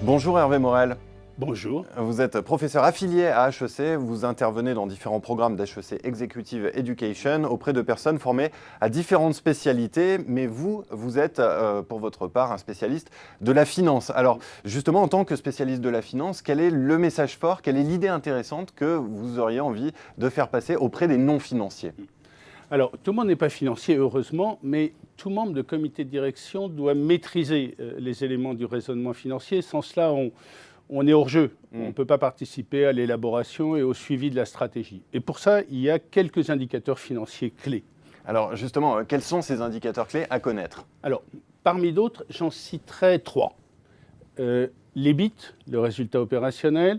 Bonjour Hervé Morel. Bonjour. Vous êtes professeur affilié à HEC, vous intervenez dans différents programmes d'HEC Executive Education auprès de personnes formées à différentes spécialités, mais vous êtes pour votre part un spécialiste de la finance. Alors justement, en tant que spécialiste de la finance, quel est le message fort, quelle est l'idée intéressante que vous auriez envie de faire passer auprès des non-financiers ? Alors, tout le monde n'est pas financier, heureusement, mais tout membre de comité de direction doit maîtriser les éléments du raisonnement financier. Sans cela, on est hors jeu. On ne peut pas participer à l'élaboration et au suivi de la stratégie. Et pour ça, il y a quelques indicateurs financiers clés. Alors justement, quels sont ces indicateurs clés à connaître ? Alors, parmi d'autres, j'en citerai 3. L'EBIT, le résultat opérationnel,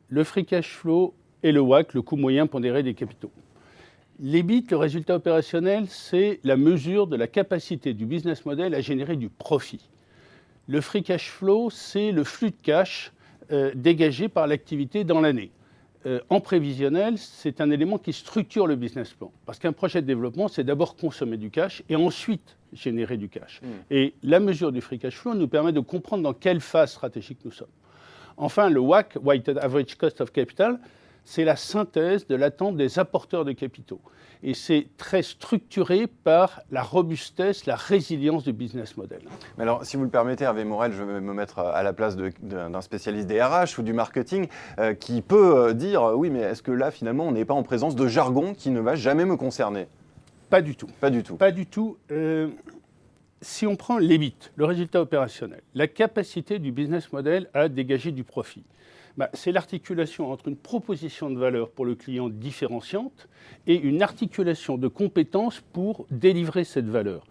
le free cash flow et le WACC, le coût moyen pondéré des capitaux. L'EBIT, le résultat opérationnel, c'est la mesure de la capacité du business model à générer du profit. Le free cash flow, c'est le flux de cash dégagé par l'activité dans l'année. En prévisionnel, c'est un élément qui structure le business plan. Parce qu'un projet de développement, c'est d'abord consommer du cash et ensuite générer du cash. Et la mesure du free cash flow nous permet de comprendre dans quelle phase stratégique nous sommes. Enfin, le WACC, Weighted Average Cost of Capital, c'est la synthèse de l'attente des apporteurs de capitaux. Et c'est très structuré par la robustesse, la résilience du business model. Mais alors, si vous le permettez, Hervé Morel, je vais me mettre à la place d'un spécialiste des RH ou du marketing qui peut dire oui, mais est-ce que là, finalement, on n'est pas en présence de jargon qui ne va jamais me concerner ? Pas du tout. Pas du tout. Pas du tout. Si on prend l'EBIT, le résultat opérationnel, la capacité du business model à dégager du profit, c'est l'articulation entre une proposition de valeur pour le client différenciante et une articulation de compétences pour délivrer cette valeur.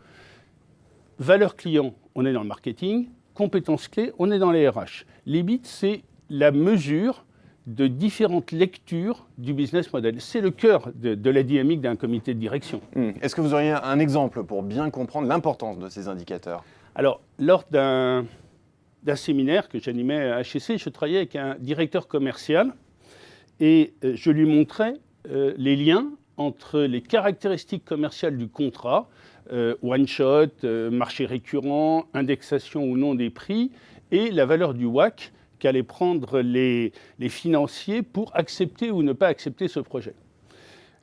Valeur client, on est dans le marketing. Compétences clés, on est dans les RH. L'EBIT, c'est la mesure de différentes lectures du business model. C'est le cœur de la dynamique d'un comité de direction. Est-ce que vous auriez un exemple pour bien comprendre l'importance de ces indicateurs ? Alors, lors d'un séminaire que j'animais à HEC, je travaillais avec un directeur commercial et je lui montrais les liens entre les caractéristiques commerciales du contrat, one-shot, marché récurrent, indexation ou non des prix, et la valeur du WACC qu'allaient prendre les financiers pour accepter ou ne pas accepter ce projet.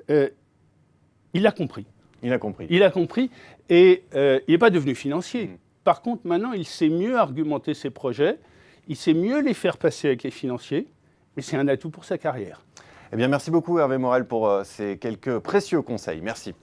Il a compris. Il a compris. Il a compris et il n'est pas devenu financier. Par contre, maintenant, il sait mieux argumenter ses projets, il sait mieux les faire passer avec les financiers, et c'est un atout pour sa carrière. Eh bien, merci beaucoup Hervé Morel pour ces quelques précieux conseils. Merci.